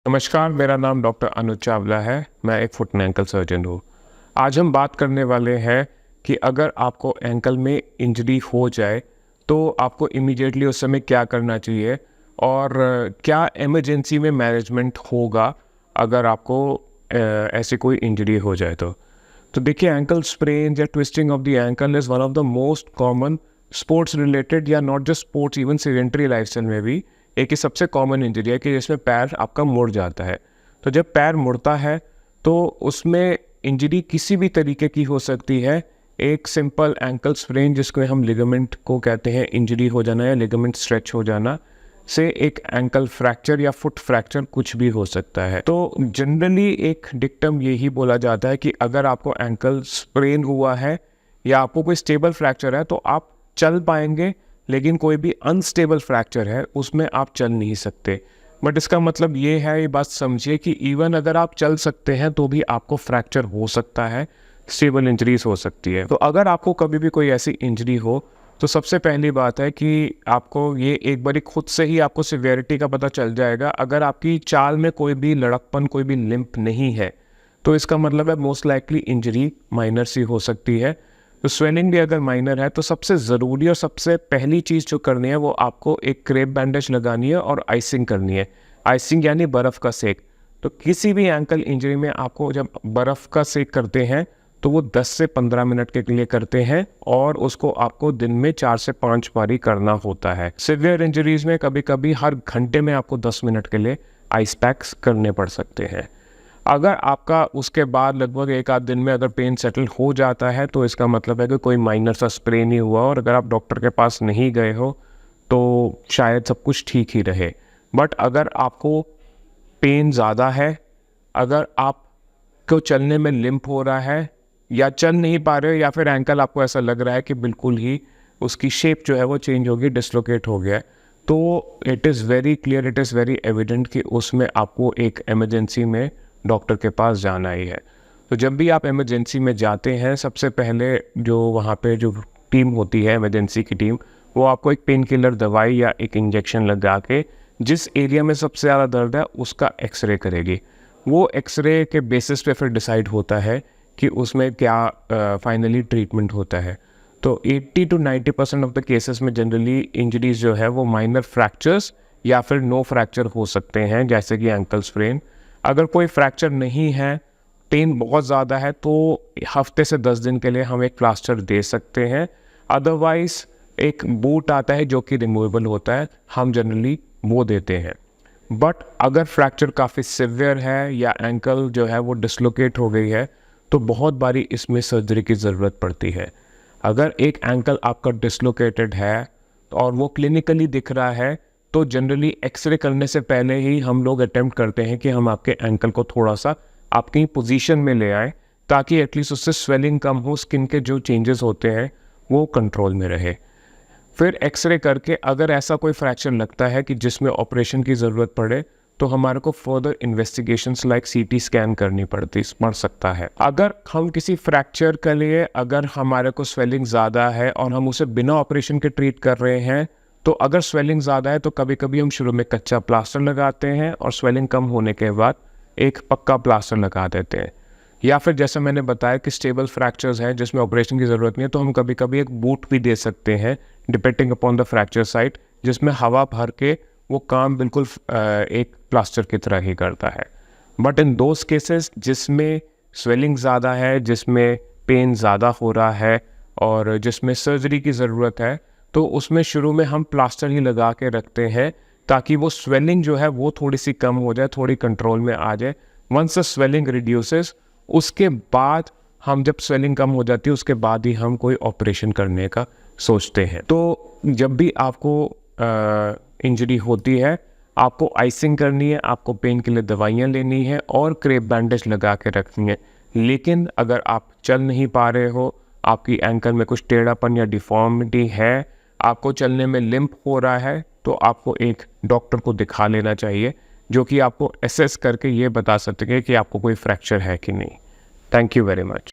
नमस्कार, मेरा नाम डॉक्टर अनुज चावला है। मैं एक फुट एंड एंकल सर्जन हूँ। आज हम बात करने वाले हैं कि अगर आपको एंकल में इंजरी हो जाए तो आपको इमीडिएटली उस समय क्या करना चाहिए और क्या इमरजेंसी में मैनेजमेंट होगा अगर आपको ऐसी कोई इंजरी हो जाए तो देखिए, एंकल स्प्रेन या twisting of the ankle is one of the most common sports related या not just sports, even sedentary lifestyle में भी एक ही सबसे कॉमन इंजरी है कि जिसमें पैर आपका मुड़ जाता है। तो जब पैर मुड़ता है तो उसमें इंजरी किसी भी तरीके की हो सकती है। एक सिंपल एंकल स्प्रेन, जिसको हम लिगामेंट को कहते हैं, इंजरी हो जाना या लिगामेंट स्ट्रेच हो जाना, से एक एंकल फ्रैक्चर या फुट फ्रैक्चर कुछ भी हो सकता है। तो जनरली एक डिक्टम यही बोला जाता है कि अगर आपको एंकल स्प्रेन हुआ है या आपको कोई स्टेबल फ्रैक्चर है तो आप चल पाएंगे, लेकिन कोई भी अनस्टेबल फ्रैक्चर है उसमें आप चल नहीं सकते। बट इसका मतलब ये है, ये बात समझिए कि इवन अगर आप चल सकते हैं तो भी आपको फ्रैक्चर हो सकता है, स्टेबल इंजरीज हो सकती है। तो अगर आपको कभी भी कोई ऐसी इंजरी हो तो सबसे पहली बात है कि आपको ये एक बारी खुद से ही आपको सिवियरिटी का पता चल जाएगा। अगर आपकी चाल में कोई भी लड़कपन, कोई भी लिम्प नहीं है तो इसका मतलब है मोस्ट लाइकली इंजरी माइनर सी हो सकती है। तो स्वेलिंग भी अगर माइनर है तो सबसे ज़रूरी और सबसे पहली चीज़ जो करनी है वो आपको एक क्रेप बैंडेज लगानी है और आइसिंग करनी है। आइसिंग यानी बर्फ़ का सेक। तो किसी भी एंकल इंजरी में आपको जब बर्फ़ का सेक करते हैं तो वो 10 से 15 मिनट के लिए करते हैं और उसको आपको दिन में 4 से 5 बारी करना होता है। सिवियर इंजरीज़ में कभी कभी हर घंटे में आपको 10 मिनट के लिए आइस पैक्स करने पड़ सकते हैं। अगर आपका उसके बाद लगभग एक आध दिन में अगर पेन सेटल हो जाता है तो इसका मतलब है कि कोई माइनर सा स्प्रेन ही हुआ, और अगर आप डॉक्टर के पास नहीं गए हो तो शायद सब कुछ ठीक ही रहे। बट अगर आपको पेन ज़्यादा है, अगर आपको चलने में लिम्प हो रहा है या चल नहीं पा रहे हो, या फिर एंकल आपको ऐसा लग रहा है कि बिल्कुल ही उसकी शेप जो है वो चेंज होगी, डिसलोकेट हो गया है, तो it is very clear, it is very evident कि उसमें आपको एक इमरजेंसी में डॉक्टर के पास जाना ही है। तो जब भी आप इमरजेंसी में जाते हैं, सबसे पहले जो वहाँ पे जो टीम होती है, इमरजेंसी की टीम, वो आपको एक पेन किलर दवाई या एक इंजेक्शन लगा के जिस एरिया में सबसे ज़्यादा दर्द है उसका एक्सरे करेगी। वो एक्सरे के बेसिस पे फिर डिसाइड होता है कि उसमें क्या फाइनली ट्रीटमेंट होता है। तो 80 to 90% ऑफ द केसेस में जनरली इंजरीज जो है वो माइनर फ्रैक्चर्स या फिर नो फ्रैक्चर हो सकते हैं, जैसे कि एंकल स्प्रेन। अगर कोई फ्रैक्चर नहीं है, पेन बहुत ज़्यादा है, तो हफ्ते से 10 दिन के लिए हम एक प्लास्टर दे सकते हैं। अदरवाइज एक बूट आता है जो कि रिमूवेबल होता है, हम जनरली वो देते हैं। बट अगर फ्रैक्चर काफ़ी सिवियर है या एंकल जो है वो डिसलोकेट हो गई है तो बहुत बारी इसमें सर्जरी की ज़रूरत पड़ती है। अगर एक एंकल आपका डिसलोकेटेड है और वो क्लिनिकली दिख रहा है तो जनरली एक्सरे करने से पहले ही हम लोग अटेम्प्ट करते हैं कि हम आपके एंकल को थोड़ा सा आपकी पोजीशन में ले आए, ताकि एटलीस्ट उससे स्वेलिंग कम हो, स्किन के जो चेंजेस होते हैं वो कंट्रोल में रहे। फिर एक्सरे करके अगर ऐसा कोई फ्रैक्चर लगता है कि जिसमें ऑपरेशन की ज़रूरत पड़े तो हमारे को further investigations like CT scan करनी पड़ सकता है। अगर हम किसी फ्रैक्चर के लिए अगर हमारे को स्वेलिंग ज़्यादा है और हम उसे बिना ऑपरेशन के ट्रीट कर रहे हैं, तो अगर स्वेलिंग ज़्यादा है तो कभी कभी हम शुरू में कच्चा प्लास्टर लगाते हैं और स्वेलिंग कम होने के बाद एक पक्का प्लास्टर लगा देते हैं। या फिर जैसे मैंने बताया कि स्टेबल फ्रैक्चर्स हैं जिसमें ऑपरेशन की ज़रूरत नहीं है, तो हम कभी कभी एक बूट भी दे सकते हैं depending upon the fracture site, जिसमें हवा भर के वो काम बिल्कुल एक प्लास्टर की तरह ही करता है। बट इन दोज केसेस जिसमें स्वेलिंग ज़्यादा है, जिसमें पेन ज़्यादा हो रहा है और जिसमें सर्जरी की ज़रूरत है, तो उसमें शुरू में हम प्लास्टर ही लगा के रखते हैं ताकि वो स्वेलिंग जो है वो थोड़ी सी कम हो जाए, थोड़ी कंट्रोल में आ जाए। वंस द स्वेलिंग रिड्यूसेस, उसके बाद हम जब स्वेलिंग कम हो जाती है उसके बाद ही हम कोई ऑपरेशन करने का सोचते हैं। तो जब भी आपको इंजरी होती है, आपको आइसिंग करनी है, आपको पेन के लिए दवाइयाँ लेनी है और क्रेप बैंडेज लगा के रखनी है। लेकिन अगर आप चल नहीं पा रहे हो, आपकी एंकल में कुछ टेढ़ापन या डिफॉर्मिटी है, आपको चलने में लिम्प हो रहा है, तो आपको एक डॉक्टर को दिखा लेना चाहिए जो कि आपको असेस करके ये बता सके कि आपको कोई फ्रैक्चर है कि नहीं। Thank you very much.